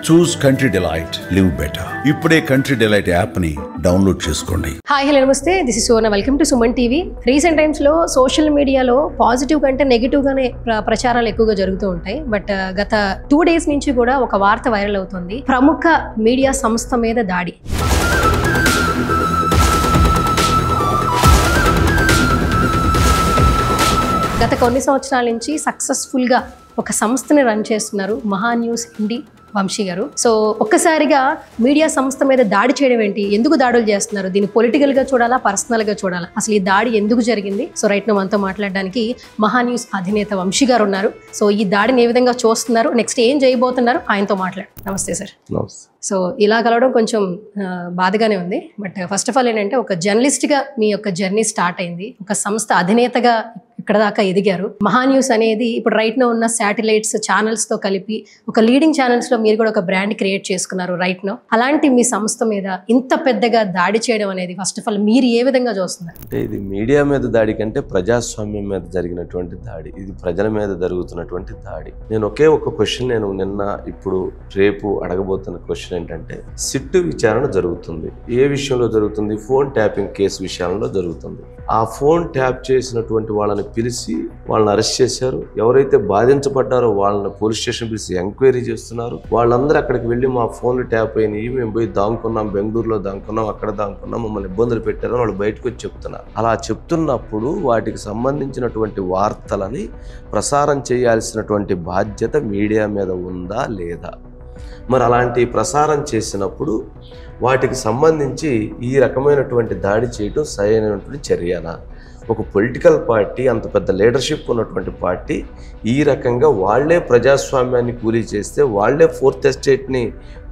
చూస్ country delight, live better. ఇప్పుడే country delight app ని download చేసుకోండి. హాయ్ హలో నమస్తే, this is Suvarna. Welcome to Suman TV. Recent టైమ్స్లో social మీడియాలో పాజిటివ్ కంటే నెగిటివ్గానే ప్రచారాలు ఎక్కువగా జరుగుతూ ఉంటాయి. బట్ గత 2 days నుంచి కూడా ఒక వార్త వైరల్ అవుతుంది. ప్రముఖ మీడియా సంస్థ మీద దాడి. గత కొన్ని సంవత్సరాల నుంచి సక్సెస్ఫుల్గా ఒక సంస్థని రన్ చేస్తున్నారు మహాన్యూస్ ఎండి వంశీ గారు. సో ఒక్కసారిగా మీడియా సంస్థ మీద దాడి చేయడం ఏంటి, ఎందుకు దాడులు చేస్తున్నారు, దీన్ని పొలిటికల్గా చూడాలా, పర్సనల్గా చూడాలా, అసలు ఈ దాడి ఎందుకు జరిగింది? సో రైట్ నా మనతో మాట్లాడడానికి మహాన్యూస్ అధినేత వంశీ గారు ఉన్నారు. సో ఈ దాడిని ఏ విధంగా చూస్తున్నారు, నెక్స్ట్ ఏం చేయబోతున్నారు, ఆయనతో మాట్లాడు. నమస్తే సార్. సో ఇలా కలవడం కొంచెం బాధగానే ఉంది. బట్ ఫస్ట్ ఆఫ్ ఆల్ ఏంటంటే, ఒక జర్నలిస్ట్గా మీ యొక్క జర్నీ స్టార్ట్ అయింది, ఒక సంస్థ అధినేతగా ఇక్కడ దాకా ఎదిగారు. మహాన్యూస్ అనేది ఇప్పుడు రైట్ నో ఉన్న శాటిలైట్స్ ఛానల్స్తో కలిపి ఒక లీడింగ్ ఛానల్స్లో మీరు కూడా ఒక బ్రాండ్ క్రియేట్ చేసుకున్నారు రైట్ నో. అలాంటి మీ సంస్థ మీద ఇంత పెద్దగా దాడి చేయడం అనేది ఫస్ట్ ఆఫ్ ఆల్ మీరు ఏ విధంగా చూస్తున్నారు? అంటే ఇది మీడియా మీద దాడి కంటే ప్రజాస్వామ్యం మీద జరిగినటువంటి దాడి, ఇది ప్రజల మీద జరుగుతున్నటువంటి దాడి. నేను ఒకే ఒక క్వశ్చన్, నేను నిన్న ఇప్పుడు రేపు అడగబోతున్న క్వశ్చన్ ఏంటంటే, సిట్టు విచారణ జరుగుతుంది. ఏ విషయంలో జరుగుతుంది? ఫోన్ ట్యాపింగ్ కేసు విషయంలో జరుగుతుంది. ఆ ఫోన్ ట్యాప్ చేసినటువంటి వాళ్ళని పిలిచి వాళ్ళని అరెస్ట్ చేశారు. ఎవరైతే బాధించబడ్డారో వాళ్ళని పోలీస్ స్టేషన్ పిలిచి ఎంక్వైరీ చేస్తున్నారు. వాళ్ళందరూ అక్కడికి వెళ్ళి మా ఫోన్లు ట్యాప్ అయినాయి, మేము పోయి దాంకున్నాం, బెంగళూరులో దాంకున్నాం, అక్కడ దాంకున్నాం, మమ్మల్ని ఇబ్బందులు పెట్టారని వాళ్ళు బయటకు వచ్చి చెప్తున్నారు. అలా చెప్తున్నప్పుడు వాటికి సంబంధించినటువంటి వార్తలని ప్రసారం చేయాల్సినటువంటి బాధ్యత మీడియా మీద ఉందా లేదా? మరి అలాంటి ప్రసారం చేసినప్పుడు వాటికి సంబంధించి ఈ రకమైనటువంటి దాడి చేయడం సరైనటువంటి చర్యనా? ఒక పొలిటికల్ పార్టీ, అంత పెద్ద లీడర్షిప్ ఉన్నటువంటి పార్టీ ఈ రకంగా వాళ్లే ప్రజాస్వామ్యాన్ని కూలీ చేస్తే, వాళ్లే ఫోర్త్ ఎస్టేట్ని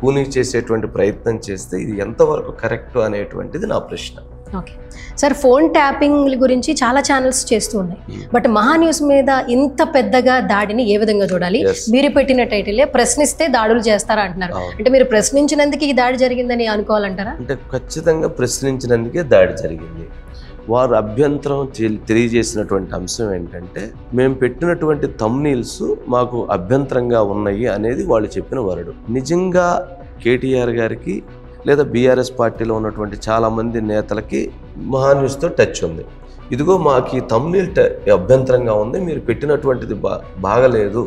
కూలీ చేసేటువంటి ప్రయత్నం చేస్తే ఇది ఎంతవరకు కరెక్ట్ అనేటువంటిది నా ప్రశ్న. ఓకే సార్, ఫోన్ ట్యాపింగ్ గురించి చాలా ఛానల్స్ చేస్తూ ఉన్నాయి. బట్ మహాన్యూస్ మీద ఇంత పెద్దగా దాడిని ఏ విధంగా చూడాలి? మీరు పెట్టిన టైటిలే ప్రశ్నిస్తే దాడులు చేస్తారా అంటున్నారు. అంటే మీరు ప్రశ్నించినందుకు ఈ దాడి జరిగిందని అనుకోవాలంటారా? అంటే ఖచ్చితంగా ప్రశ్నించినందుకే దాడి జరిగింది. వారు అభ్యంతరం తెలియజేసినటువంటి అంశం ఏంటంటే, మేము పెట్టినటువంటి థంబ్నెయిల్స్ మాకు అభ్యంతరంగా ఉన్నాయి అనేది వాళ్ళు చెప్పిన వరడు. నిజంగా కేటీఆర్ గారికి లేదా బీఆర్ఎస్ పార్టీలో ఉన్నటువంటి చాలామంది నేతలకి మహాన్యూస్తో టచ్ ఉంది. ఇదిగో మాకు ఈ థంబ్నెయిల్ అభ్యంతరంగా ఉంది, మీరు పెట్టినటువంటిది బాగలేదు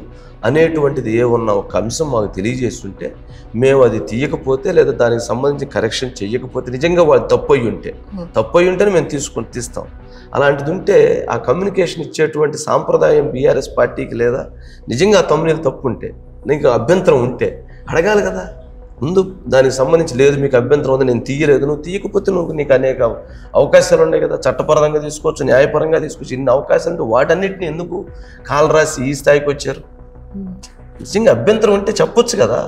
అనేటువంటిది ఉన్న ఒక అంశం మాకు తెలియజేస్తుంటే, మేము అది తీయకపోతే లేదా దానికి సంబంధించి కరెక్షన్ చెయ్యకపోతే, నిజంగా వాళ్ళు తప్పు అయ్యి ఉంటేనే మేము తీస్తాం. అలాంటిది ఉంటే ఆ కమ్యూనికేషన్ ఇచ్చేటువంటి సాంప్రదాయం బీఆర్ఎస్ పార్టీకి లేదా, నిజంగా ఆ థంబ్నెయిల్ తప్పు ఉంటే, నీకు అభ్యంతరం ఉంటే అడగాలి కదా ముందు. దానికి సంబంధించి లేదు మీకు అభ్యంతరం ఉంది, నేను తీయలేదు, నువ్వు తీయకపోతే నీకు అనేక అవకాశాలు ఉన్నాయి కదా, చట్టపరంగా తీసుకోవచ్చు, న్యాయపరంగా తీసుకోవచ్చు. ఇన్ని అవకాశాలు ఉంటే వాటన్నిటిని ఎందుకు కాలు రాసి ఈ స్థాయికి వచ్చారు? నిజంగా అభ్యంతరం ఉంటే చెప్పొచ్చు కదా,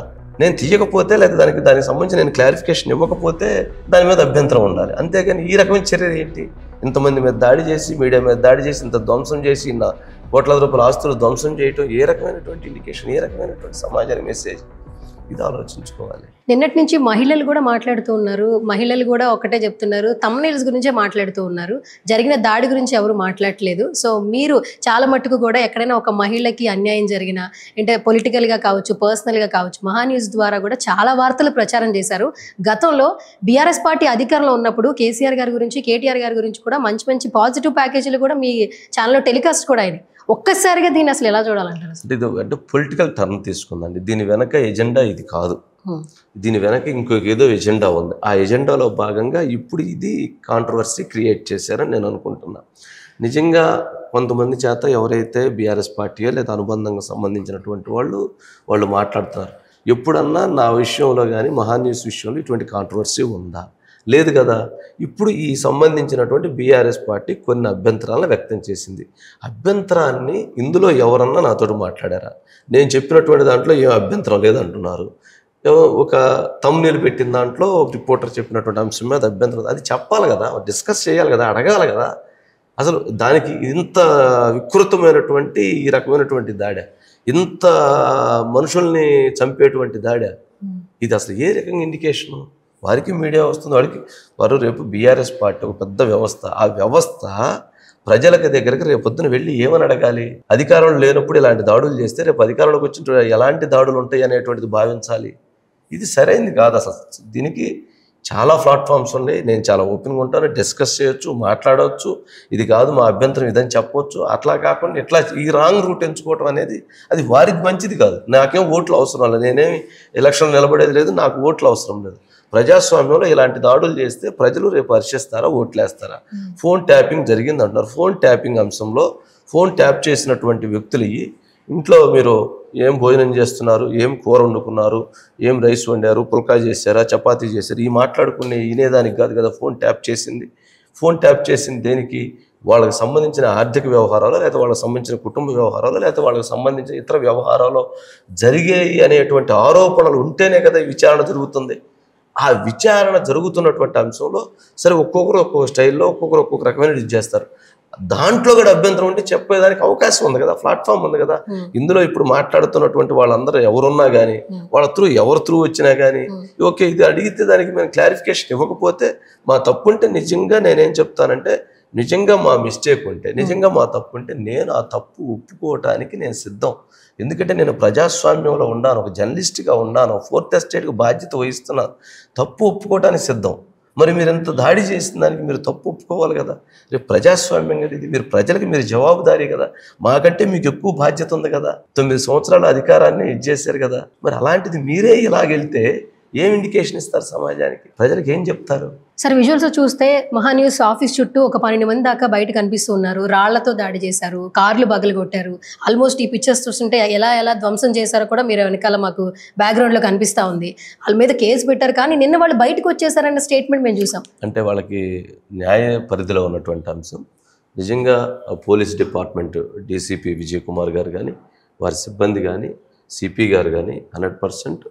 నేను తీయకపోతే లేదా దానికి సంబంధించి నేను క్లారిఫికేషన్ ఇవ్వకపోతే దాని మీద అభ్యంతరం ఉండాలి. అంతేగాని ఈ రకమైన చర్య ఏంటి? ఇంతమంది మీద దాడి చేసి, మీడియా మీద దాడి చేసి, ఇంత ధ్వంసం చేసి, ఇన్న కోట్లాది రూపాయల ఆస్తులు ధ్వంసం చేయటం ఏ రకమైనటువంటి ఇండికేషన్, ఏ రకమైనటువంటి సమాజానికి మెసేజ్? ఇది ఆలోచించుకోవాలి. నిన్నటి నుంచి మహిళలు కూడా మాట్లాడుతూ ఉన్నారు. మహిళలు కూడా ఒకటే చెప్తున్నారు, థంబ్నెయిల్స్ గురించే మాట్లాడుతూ ఉన్నారు, జరిగిన దాడి గురించి ఎవరు మాట్లాడట్లేదు. సో మీరు చాలా మట్టుకు కూడా ఎక్కడైనా ఒక మహిళకి అన్యాయం జరిగినా, అంటే పొలిటికల్గా కావచ్చు, పర్సనల్గా కావచ్చు, మహాన్యూస్ ద్వారా కూడా చాలా వార్తలు ప్రచారం చేశారు. గతంలో బీఆర్ఎస్ పార్టీ అధికారంలో ఉన్నప్పుడు కేసీఆర్ గారి గురించి, కేటీఆర్ గారి గురించి కూడా మంచి మంచి పాజిటివ్ ప్యాకేజీలు కూడా మీ ఛానల్లో టెలికాస్ట్ కూడా అయినాయి. ఒక్కసారిగా దీన్ని అసలు ఎలా చూడాలంటారు? అంటే పొలిటికల్ టర్న్ తీసుకుందండి. దీని వెనక ఎజెండా ఇది కాదు, దీని వెనక ఇంకొక ఏదో ఎజెండా ఉంది. ఆ ఎజెండాలో భాగంగా ఇప్పుడు ఇది కాంట్రవర్సీ క్రియేట్ చేశారని నేను అనుకుంటున్నా. నిజంగా కొంతమంది చేత ఎవరైతే బీఆర్ఎస్ పార్టీయో లేదా అనుబంధంగా సంబంధించినటువంటి వాళ్ళు మాట్లాడుతున్నారు. ఎప్పుడన్నా నా విషయంలో కానీ మహాన్యూస్ విషయంలో ఇటువంటి కాంట్రవర్సీ ఉందా? లేదు కదా. ఇప్పుడు ఈ సంబంధించినటువంటి బీఆర్ఎస్ పార్టీ కొన్ని అభ్యంతరాలను వ్యక్తం చేసింది. అభ్యంతరాన్ని ఇందులో ఎవరన్నా నాతోటి మాట్లాడారా? నేను చెప్పినటువంటి దాంట్లో ఏం అభ్యంతరం లేదంటున్నారు. ఒక థంబ్నెయిల్ పెట్టిన దాంట్లో ఒక రిపోర్టర్ చెప్పినటువంటి అంశం మీద అభ్యంతరం, అది చెప్పాలి కదా, డిస్కస్ చేయాలి కదా, అడగాలి కదా. అసలు దానికి ఇంత వికృతమైనటువంటి ఈ రకమైనటువంటి దాడి, ఇంత మనుషుల్ని చంపేటువంటి దాడి, ఇది అసలు ఏ రకంగా ఇండికేషను? వారికి మీడియా వస్తుంది, వారు రేపు బీఆర్ఎస్ పార్టీ ఒక పెద్ద వ్యవస్థ, ఆ వ్యవస్థ ప్రజలకు దగ్గరికి రేపు పొద్దున వెళ్ళి ఏమని అడగాలి? అధికారంలో లేనప్పుడు ఇలాంటి దాడులు చేస్తే రేపు అధికారంలోకి వచ్చిన ఎలాంటి దాడులు ఉంటాయి అనేటువంటిది భావించాలి. ఇది సరైనది కాదు అసలు. దీనికి చాలా ప్లాట్ఫామ్స్ ఉన్నాయి, నేను చాలా ఓపెన్గా ఉంటాను, డిస్కస్ చేయొచ్చు, మాట్లాడవచ్చు, ఇది కాదు మా అభ్యంతరం ఇదని చెప్పొచ్చు. అట్లా కాకుండా ఇట్లా ఈ రాంగ్ రూట్ ఎంచుకోవటం అనేది అది వారికి మంచిది కాదు. నాకేం ఓట్లు అవసరం లేదు, నేనేమి ఎలక్షన్ నిలబడేది లేదు, నాకు ఓట్లు అవసరం లేదు. ప్రజాస్వామ్యంలో ఇలాంటి దాడులు చేస్తే ప్రజలు రేపు హర్షిస్తారా, ఓట్లేస్తారా? ఫోన్ ట్యాపింగ్ జరిగింది అంటున్నారు. ఫోన్ ట్యాపింగ్ అంశంలో ఫోన్ ట్యాప్ చేసినటువంటి వ్యక్తులు ఇంట్లో మీరు ఏం భోజనం చేస్తున్నారు, ఏం కూర వండుకున్నారు, ఏం రైస్ వండారు, పుల్కా చేశారా, చపాతీ చేశారు, ఈ మాట్లాడుకునే వినేదానికి కాదు కదా ఫోన్ ట్యాప్ చేసింది. ఫోన్ ట్యాప్ చేసింది దేనికి? వాళ్ళకి సంబంధించిన ఆర్థిక వ్యవహారాలు, లేకపోతే వాళ్ళకి సంబంధించిన కుటుంబ వ్యవహారాలు, లేకపోతే వాళ్ళకి సంబంధించిన ఇతర వ్యవహారాలు జరిగాయి అనేటువంటి ఆరోపణలు ఉంటేనే కదా ఈ విచారణ జరుగుతుంది. ఆ విచారణ జరుగుతున్నటువంటి అంశంలో సరే ఒక్కొక్కరు ఒక్కొక్క స్టైల్లో ఒక్కొక్కరు ఒక్కొక్క రకమైన ఇది చేస్తారు. దాంట్లో కూడా అభ్యంతరం ఉంటే చెప్పేదానికి అవకాశం ఉంది కదా, ప్లాట్ఫామ్ ఉంది కదా. ఇందులో ఇప్పుడు మాట్లాడుతున్నటువంటి వాళ్ళందరూ ఎవరున్నా కానీ, వాళ్ళ ఎవరు త్రూ వచ్చినా కానీ ఓకే, ఇది అడిగితే దానికి మేము క్లారిఫికేషన్ ఇవ్వకపోతే మా తప్పు ఉంటే నిజంగా నేనేం చెప్తానంటే, నిజంగా మా మిస్టేక్ ఉంటే, నిజంగా మా తప్పు ఉంటే నేను ఆ తప్పు ఒప్పుకోవటానికి నేను సిద్ధం. ఎందుకంటే నేను ప్రజాస్వామ్యంలో ఉన్నాను, ఒక జర్నలిస్ట్గా ఉన్నాను, ఫోర్త్ ఎస్టేట్కి బాధ్యత వహిస్తున్నాను, తప్పు ఒప్పుకోవటానికి సిద్ధం. మరి మీరు ఎంత దాడి చేసిన దానికి మీరు తప్పు ఒప్పుకోవాలి కదా. రేపు ప్రజాస్వామ్యం కదా ఇది, మీరు ప్రజలకు మీరు జవాబుదారీ కదా, మాకంటే మీకు ఎక్కువ బాధ్యత ఉంది కదా. 9 సంవత్సరాల అధికారాన్ని ఇచ్చేసారు కదా. మరి అలాంటిది మీరే ఇలాగెళ్తే ఏం ఇండికేషన్ ఇస్తారు సమాజానికి? ప్రజలకు ఏం చెప్తారు? సార్ విజువల్స్ చూస్తే మహాన్యూస్ ఆఫీస్ చుట్టూ ఒక 12 మంది దాకా బయట కనిపిస్తూ ఉన్నారు. రాళ్లతో దాడి చేశారు, కార్లు బగలు కొట్టారు. ఆల్మోస్ట్ ఈ పిక్చర్స్ చూస్తుంటే ఎలా ధ్వంసం చేశారో కూడా మీరు వెనకాల మాకు బ్యాక్గ్రౌండ్లో కనిపిస్తూ ఉంది. వాళ్ళ మీద కేసు పెట్టారు, కానీ నిన్న వాళ్ళు బయటకు వచ్చేసారన్న స్టేట్మెంట్ మేము చూసాం. అంటే వాళ్ళకి న్యాయ పరిధిలో ఉన్నటువంటి అంశం నిజంగా police department DCP Vijay Kumar గారు కానీ, వారి సిబ్బంది కానీ, సిపి గారు కానీ 100%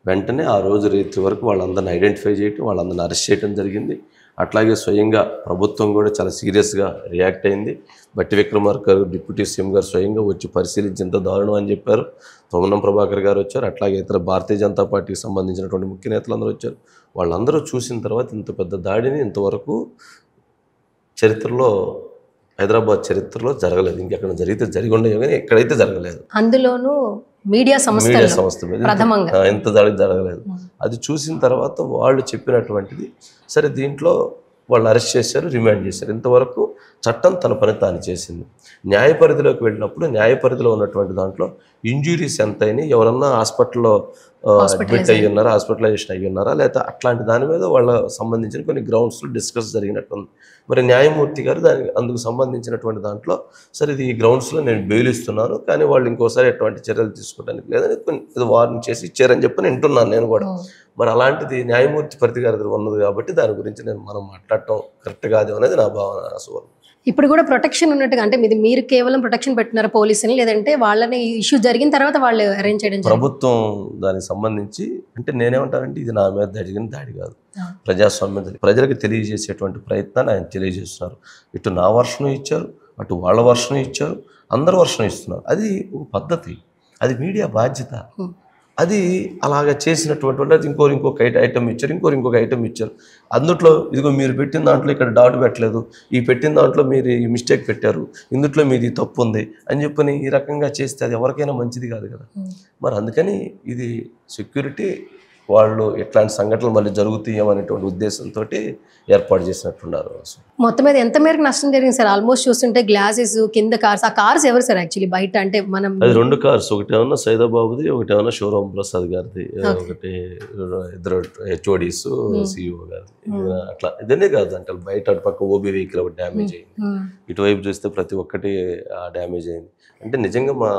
వెంటనే ఆ రోజు రాత్రి వరకు వాళ్ళందరిని ఐడెంటిఫై చేయటం, వాళ్ళందరిని అరెస్ట్ చేయడం జరిగింది. అట్లాగే స్వయంగా ప్రభుత్వం కూడా చాలా సీరియస్గా రియాక్ట్ అయింది. బట్టి విక్రమార్క గారు డిప్యూటీ సీఎం గారు స్వయంగా వచ్చి పరిశీలించి ఎంత దారుణం అని చెప్పారు. పొన్నం ప్రభాకర్ గారు వచ్చారు, అట్లాగే ఇతర భారతీయ జనతా పార్టీకి సంబంధించినటువంటి ముఖ్య నేతలందరూ వచ్చారు. వాళ్ళందరూ చూసిన తర్వాత ఇంత పెద్ద దాడిని ఇంతవరకు చరిత్రలో, హైదరాబాద్ చరిత్రలో జరగలేదు. ఇంకెక్కడ జరిగితే జరిగి ఉండేవి కానీ ఎక్కడైతే జరగలేదు. అందులోనూ మీడియా సంస్థ మీద ఎంత దాడి జరగలేదు. అది చూసిన తర్వాత వాళ్ళు చెప్పినటువంటిది సరే, దీంట్లో వాళ్ళు అరెస్ట్ చేశారు, రిమాండ్ చేశారు. ఇంతవరకు చట్టం తన పని తాను చేసింది. న్యాయ పరిధిలోకి వెళ్ళినప్పుడు న్యాయ పరిధిలో ఉన్నటువంటి దాంట్లో ఇంజురీస్ ఎంత అయినాయి, ఎవరన్నా హాస్పిటల్లో అడ్మిట్ అయ్యి ఉన్నారా, హాస్పిటలైజేషన్ అయ్యి ఉన్నారా, లేకపోతే అట్లాంటి దాని మీద వాళ్ళ సంబంధించిన కొన్ని గ్రౌండ్స్లో డిస్కస్ జరిగినట్టుంది. మరి న్యాయమూర్తి గారు అందుకు సంబంధించినటువంటి దాంట్లో సరే ఇది ఈ గ్రౌండ్స్లో నేను బెయిల్ ఇస్తున్నాను, కానీ వాళ్ళు ఇంకోసారి ఎటువంటి చర్యలు తీసుకోవడానికి లేదని ఇది వార్నింగ్ చేసి ఇచ్చారని చెప్పి వింటున్నాను నేను కూడా. మరి అలాంటిది న్యాయమూర్తి పరిధి గారి దగ్గర ఉన్నది కాబట్టి దాని గురించి మనం మాట్లాడటం కరెక్ట్ కాదు అనేది నా భావన. సువర్ణ, ఇప్పుడు కూడా ప్రొటెక్షన్ ఉన్నట్టుగా, అంటే మీరు కేవలం ప్రొటెక్షన్ పెట్టినారా పోలీసుని, లేదంటే వాళ్ళని ఇష్యూ జరిగిన తర్వాత వాళ్ళు అరేంజ్ చేయడం? ప్రభుత్వం దానికి సంబంధించి అంటే నేనేమంటానంటే ఇది నా మీద జరిగిన దాడి కాదు, ప్రజాస్వామ్యం ప్రజలకు తెలియజేసేటువంటి ప్రయత్నాన్ని ఆయన తెలియజేస్తున్నారు. ఇటు నా వర్షం ఇచ్చారు, అటు వాళ్ళ వర్షం ఇచ్చారు, అందరు వర్షం ఇస్తున్నారు. అది ఒక పద్ధతి, అది మీడియా బాధ్యత. అది అలాగ చేసినటువంటి వాళ్ళు ఇంకొక ఐటమ్ ఇచ్చారు, ఇంకొక ఐటమ్ ఇచ్చారు. అందుట్లో ఇదిగో మీరు పెట్టిన దాంట్లో ఇక్కడ డాట్ పెట్టలేదు, ఈ పెట్టిన దాంట్లో మీరు ఈ మిస్టేక్ పెట్టారు, ఇందుట్లో మీది తప్పు ఉంది అని చెప్పని ఈ రకంగా చేస్తే అది ఎవరికైనా మంచిది కాదు కదా. మరి అందుకని ఇది సెక్యూరిటీ వాళ్ళు ఎట్లాంటి సంఘటనలు మళ్ళీ జరుగుతాయేమనేటువంటి ఉద్దేశంతో ఏర్పాటు చేసినట్టున్నారు. మొత్తం మీద ఎంత మేరకు నష్టం జరిగింది సార్? ఆల్మోస్ట్ చూస్తుంటే గ్లాసెస్ కింద కార్స్, ఆ కార్స్ ఎవరు సార్ యాక్చువల్లీ బయట? అంటే మనం అది 2 కార్స్, ఒకటి ఏమన్నా సైదాబాబుది, ఒకటి ఏమన్నా శివరాం ప్రసాద్ గారిది, ఒకటి ఇద్దరు హెచ్ఓడీస్, సిఇఓ గారిది. అట్లా ఇదనే కాదు అంటే బయట అటు పక్క ఓబీ వెహికల్ ఒకటి డ్యామేజ్ అయింది, ఇటువైపు చూస్తే ప్రతి ఒక్కటి డ్యామేజ్ అయింది. అంటే నిజంగా మా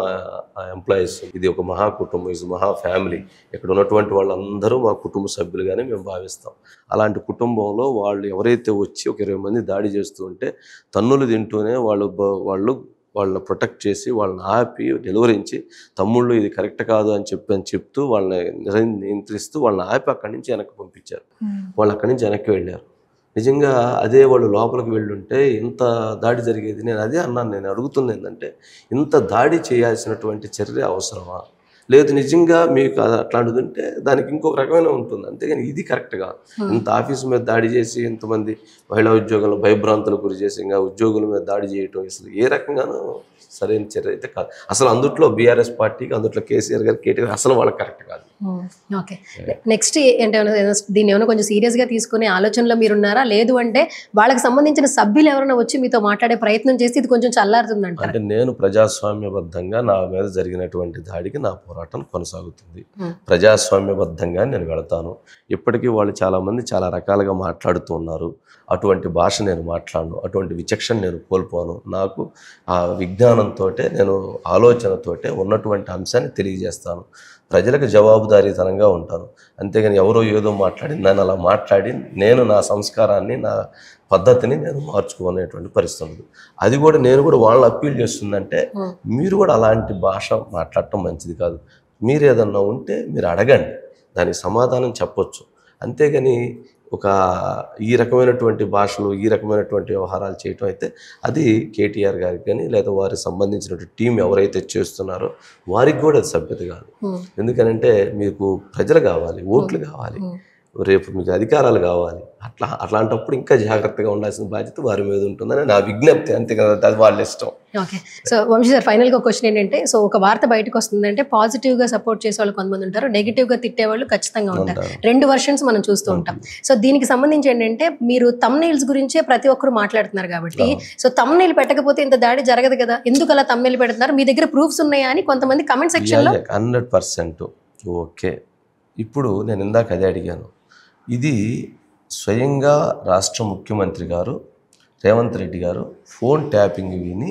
ఎంప్లాయీస్ ఇది ఒక మహా కుటుంబం, ఇది మహా ఫ్యామిలీ. ఇక్కడ ఉన్నటువంటి వాళ్ళందరూ మా కుటుంబ సభ్యులుగానే మేము భావిస్తాం. అలాంటి కుటుంబంలో వాళ్ళు ఎవరైతే వచ్చి ఒక 20 మంది దాడి చేస్తూ ఉంటే తన్నులు తింటూనే వాళ్ళని ప్రొటెక్ట్ చేసి వాళ్ళని ఆపి నిలువరించి తమ్ముళ్ళు ఇది కరెక్ట్ కాదు అని చెప్తూ వాళ్ళని నియంత్రిస్తూ వాళ్ళని ఆపి అక్కడి నుంచి వెనక్కి పంపించారు. వాళ్ళు అక్కడి నుంచి వెనక్కి వెళ్ళారు. నిజంగా అదే వాళ్ళు లోపలికి వెళ్ళుంటే ఇంత దాడి జరిగేది. నేను అదే అన్నాను, నేను అడుగుతుంది ఏంటంటే ఇంత దాడి చేయాల్సినటువంటి చర్య అవసరమా? లేదు నిజంగా మీకు అట్లాంటిది ఉంటే దానికి ఇంకొక రకమైన ఉంటుంది, అంతేగాని ఇది కరెక్ట్ కాదు. ఇంత ఆఫీసు మీద దాడి చేసి ఇంతమంది మహిళా ఉద్యోగులు భయభ్రాంతులకు గురి చేసి ఇంకా ఉద్యోగుల మీద దాడి చేయటం అసలు ఏ రకంగానూ సరైన చర్య అయితే కాదు. అసలు అందుట్లో బీఆర్ఎస్ పార్టీకి, అందుట్లో కేసీఆర్ గారు, కేటీఆర్ అసలు వాళ్ళకి కరెక్ట్ కాదు. ఓకే, నెక్స్ట్ అంటే దీన్ని ఏమైనా కొంచెం సీరియస్గా తీసుకునే ఆలోచనలో మీరున్నారా? లేదు అంటే వాళ్ళకి సంబంధించిన సభ్యులు ఎవరైనా వచ్చి మీతో మాట్లాడే ప్రయత్నం చేసి ఇది కొంచెం చల్లారుతుందంట? అంటే నేను ప్రజాస్వామ్యబద్ధంగా నా మీద జరిగినటువంటి దాడికి నా పోరాటం కొనసాగుతుంది. ప్రజాస్వామ్యబద్ధంగా నేను వెళతాను. ఇప్పటికీ వాళ్ళు చాలామంది చాలా రకాలుగా మాట్లాడుతూ ఉన్నారు. అటువంటి భాష నేను మాట్లాడను, అటువంటి విచక్షణ నేను కోల్పోను. నాకు ఆ విజ్ఞానంతో, నేను ఆలోచనతోటే ఉన్నటువంటి అంశాన్ని తెలియజేస్తాను. ప్రజలకు జవాబుదారీతనంగా ఉంటాను. అంతేగాని ఎవరో ఏదో మాట్లాడి నన్ను అలా మాట్లాడి నేను నా సంస్కారాన్ని, నా పద్ధతిని నేను మార్చుకునేటువంటి పరిస్థితులు. అది కూడా నేను కూడా వాళ్ళని అప్పీల్ చేస్తుందంటే మీరు కూడా అలాంటి భాష మాట్లాడటం మంచిది కాదు. మీరు ఏదన్నా ఉంటే మీరు అడగండి, దానికి సమాధానం చెప్పొచ్చు. అంతేగాని ఒక ఈ రకమైనటువంటి భాషలు, ఈ రకమైనటువంటి వ్యవహారాలు చేయటం అయితే అది కేటీఆర్ గారికి కానీ లేదా వారికి సంబంధించినటువంటి టీం ఎవరైతే చేస్తున్నారో వారికి కూడా అది సభ్యత కాదు. ఎందుకనంటే మీకు ప్రజలు కావాలి, ఓట్లు కావాలి, రేపు మీకు అధికారాలు కావాలి. అట్లాంటప్పుడు ఇంకా జాగ్రత్తగా ఉండాల్సిన బాధ్యత వారి మీద ఉంటుందని నా విజ్ఞప్తి. అంతే కదా, అది వాళ్ళ ఇష్టం. ఓకే, సో వంశీ సార్, ఫైనల్గా క్వశ్చన్ ఏంటంటే, సో ఒక వార్త బయటకు వస్తుందంటే పాజిటివ్గా సపోర్ట్ చేసే వాళ్ళు కొంతమంది ఉంటారు, నెగిటివ్గా తిట్టేవాళ్ళు ఖచ్చితంగా ఉంటారు. రెండు వర్షన్స్ మనం చూస్తూ ఉంటాం. సో దీనికి సంబంధించి ఏంటంటే మీరు తమ్నెయిల్స్ గురించే ప్రతి ఒక్కరు మాట్లాడుతున్నారు కాబట్టి, సో తమ్నెయిల్ పెట్టకపోతే ఇంత దాడి జరగదు కదా, ఎందుకు అలా తమ్నెయిల్ పెడుతున్నారు, మీ దగ్గర ప్రూఫ్స్ ఉన్నాయా అని కొంతమంది కమెంట్ సెక్షన్లో. 100% ఓకే. ఇప్పుడు నేను ఇందాక అదే అడిగాను. ఇది స్వయంగా రాష్ట్ర ముఖ్యమంత్రి గారు రేవంత్ రెడ్డి గారు ఫోన్ ట్యాపింగ్ విని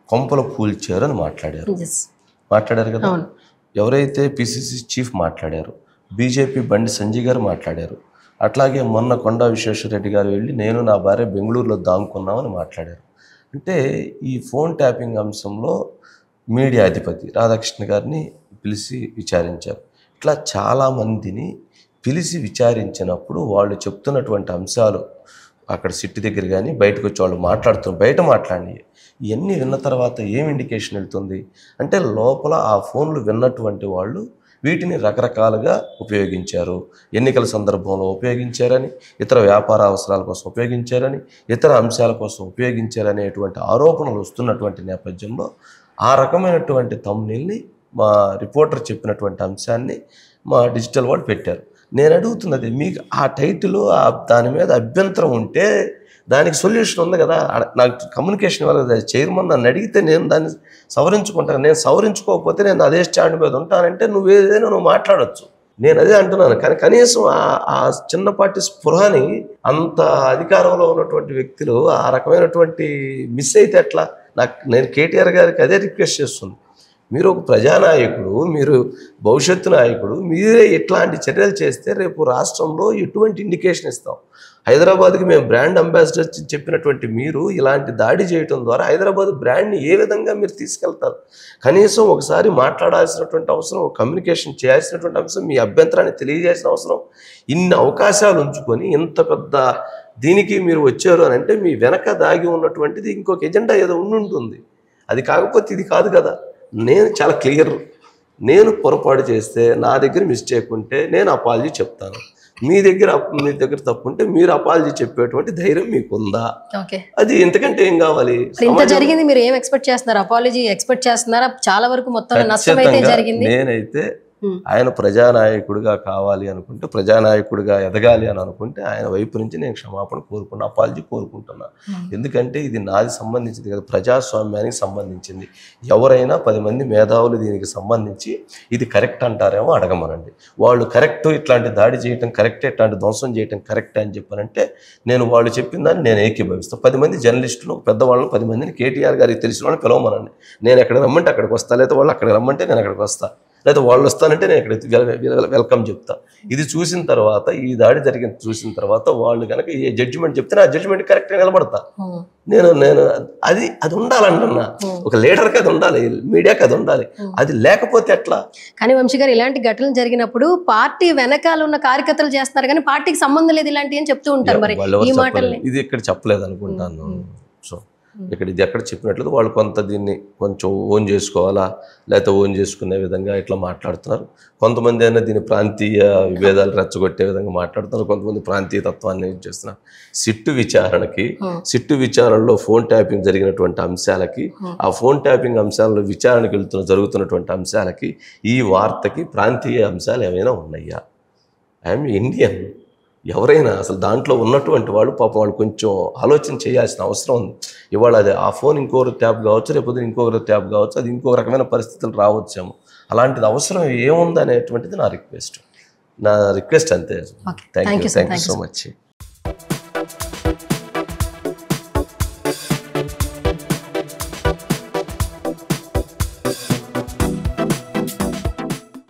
కొంపలు కూల్చారు అని మాట్లాడారు కదా. ఎవరైతే పిసిసి చీఫ్ మాట్లాడారు, బీజేపీ బండి సంజయ్ గారు మాట్లాడారు, అట్లాగే మొన్న కొండా విశ్వేశ్వరరెడ్డి గారు వెళ్ళి నేను నా భార్య బెంగళూరులో దాంకున్నామని మాట్లాడారు. అంటే ఈ ఫోన్ ట్యాపింగ్ అంశంలో మీడియా అధిపతి రాధాకృష్ణ గారిని పిలిచి విచారించారు. ఇట్లా చాలామందిని పిలిచి విచారించినప్పుడు వాళ్ళు చెప్తున్నటువంటి అంశాలు అక్కడ సిట్టు దగ్గర కానీ బయటకు వచ్చి వాళ్ళు బయట మాట్లాడి ఇవన్నీ విన్న తర్వాత ఏం ఇండికేషన్ వెళ్తుంది అంటే లోపల ఆ ఫోన్లు విన్నటువంటి వాళ్ళు వీటిని రకరకాలుగా ఉపయోగించారు, ఎన్నికల సందర్భంలో ఉపయోగించారని, ఇతర వ్యాపార అవసరాల కోసం ఉపయోగించారని, ఇతర అంశాల కోసం ఉపయోగించారనేటువంటి ఆరోపణలు వస్తున్నటువంటి నేపథ్యంలో ఆ రకమైనటువంటి థంబ్నెయిల్ని మా రిపోర్టర్ చెప్పినటువంటి అంశాన్ని మా డిజిటల్ వాళ్ళు పెట్టారు. నేను అడుగుతున్నది, మీకు ఆ టైటిల్ దాని మీద అభ్యంతరం ఉంటే దానికి సొల్యూషన్ ఉంది కదా. నాకు కమ్యూనికేషన్ ఇవ్వాలి, చైర్మన్ నన్ను అడిగితే నేను దాన్ని సవరించుకుంటాను. నేను సవరించుకోకపోతే నేను అదే స్టాండ్ మీద ఉంటానంటే నువ్వు మాట్లాడవచ్చు. నేను అదే అంటున్నాను. కానీ కనీసం ఆ చిన్నపాటి స్పృహని అంత అధికారంలో ఉన్నటువంటి వ్యక్తులు ఆ రకమైనటువంటి మిస్ అయితే ఎట్లా? నేను కేటీఆర్ గారికి అదే రిక్వెస్ట్ చేస్తుంది. మీరు ఒక ప్రజానాయకుడు, మీరు భవిష్యత్తు నాయకుడు, మీరే ఇట్లాంటి చర్యలు చేస్తే రేపు రాష్ట్రంలో ఎటువంటి ఇండికేషన్ ఇస్తాం? హైదరాబాద్కి మేము బ్రాండ్ అంబాసిడర్ చెప్పినటువంటి మీరు ఇలాంటి దాడి చేయడం ద్వారా హైదరాబాద్ బ్రాండ్ని ఏ విధంగా మీరు తీసుకెళ్తారు? కనీసం ఒకసారి మాట్లాడాల్సినటువంటి అవసరం, కమ్యూనికేషన్ చేయాల్సినటువంటి అవసరం, మీ అభ్యంతరాన్ని తెలియజేసిన అవసరం, ఇన్ని అవకాశాలు ఉంచుకొని ఇంత పెద్ద దీనికి మీరు వచ్చారు అని అంటే మీ వెనక దాగి ఉన్నటువంటిది ఇంకొక ఎజెండా ఏదో ఉండుంటుంది. అది కాకపోతే ఇది కాదు కదా. నేను చాలా క్లియర్, నేను పొరపాటు చేస్తే నా దగ్గర మిస్టేక్ ఉంటే నేను అపాలజీ చెప్తాను. మీ దగ్గర తప్పు ఉంటే మీరు అపాలజీ చెప్పేటువంటి ధైర్యం మీకుందా? అది ఎంతకంటే ఏం కావాలి? ఇంత జరిగింది, మీరు ఏం ఎక్స్పెక్ట్ చేస్తున్నారు? అపాలజీ ఎక్స్పెక్ట్ చేస్తున్నారా? చాలా వరకు మొత్తం నష్టం అయితే జరిగింది. నేనైతే ఆయన ప్రజానాయకుడిగా కావాలి అనుకుంటే, ప్రజానాయకుడిగా ఎదగాలి అని అనుకుంటే ఆయన వైపు నుంచి నేను క్షమాపణ కోరుకున్నా, అపాలజీ కోరుకుంటున్నా. ఎందుకంటే ఇది నాది సంబంధించింది కదా, ప్రజాస్వామ్యానికి సంబంధించింది. ఎవరైనా 10 మంది మేధావులు దీనికి సంబంధించి ఇది కరెక్ట్ అంటారేమో అడగమనండి. వాళ్ళు కరెక్ట్, ఇట్లాంటి దాడి చేయటం కరెక్టే, ఇట్లాంటి ధ్వంసం చేయటం కరెక్టే అని చెప్పానంటే నేను వాళ్ళు చెప్పిన దాన్ని నేను ఏకీభవిస్తాను. 10 మంది జర్నలిస్టులు పెద్దవాళ్ళని 10 మందిని కేటీఆర్ గారికి తెలిసిన వాళ్ళని పిలవమనండి. నేను ఎక్కడ రమ్మంటే అక్కడికి వస్తా, లేదా వాళ్ళు అక్కడ రమ్మంటే నేను అక్కడికి వస్తా, లేదా వాళ్ళు వస్తానంటే నేను ఇక్కడ వెల్కమ్ చెప్తా. ఇది చూసిన తర్వాత, ఈ దాడి జరిగిన చూసిన తర్వాత వాళ్ళు కనుక ఏ జడ్జిమెంట్ చెప్తే ఆ జడ్జిమెంట్ కరెక్ట్గా నిలబడతా. నేను అది ఉండాలంటున్నా. ఒక లీడర్కి అది ఉండాలి, మీడియాకి అది ఉండాలి. అది లేకపోతే ఎట్లా? కానీ వంశీ గారు, ఇలాంటి ఘటనలు జరిగినప్పుడు పార్టీ వెనకాల ఉన్న కార్యకర్తలు చేస్తారు కానీ పార్టీకి సంబంధం లేదు ఇలాంటివి అని చెప్తూ ఉంటారు. మరి ఈ మాటల్ని ఇది ఇక్కడ చెప్పలేదు అనుకుంటాను. సో ఇక్కడ ఇది ఎక్కడ చెప్పినట్లేదు వాళ్ళు కొంత దీన్ని కొంచెం ఓన్ చేసుకోవాలా లేకపోతే ఓన్ చేసుకునే విధంగా ఇట్లా మాట్లాడుతున్నారు. కొంతమంది అయినా దీన్ని ప్రాంతీయ విభేదాలు రెచ్చగొట్టే విధంగా మాట్లాడుతున్నారు. కొంతమంది ప్రాంతీయ తత్వాన్ని యూజ్ చేస్తున్నారు. సిట్టు విచారణలో ఫోన్ ట్యాపింగ్ జరిగినటువంటి అంశాలకి, ఆ ఫోన్ ట్యాపింగ్ అంశాలలో విచారణకి జరుగుతున్నటువంటి అంశాలకి, ఈ వార్తకి ప్రాంతీయ అంశాలు ఏమైనా ఉన్నాయా? I'm Indian. ఎవరైనా అసలు దాంట్లో ఉన్నటువంటి వాళ్ళు పాపం వాళ్ళు కొంచెం ఆలోచన చేయాల్సిన అవసరం ఉంది. ఇవాళ అది ఆ ఫోన్ ఇంకొకరు ట్యాప్ కావచ్చు, లేకపోతే ఇంకొకరు ట్యాప్ కావచ్చు, అది ఇంకొక రకమైన పరిస్థితులు రావచ్చేమో. అలాంటిది అవసరం ఏముంది అనేటువంటిది నా రిక్వెస్ట్ అంతే. Thank you so much.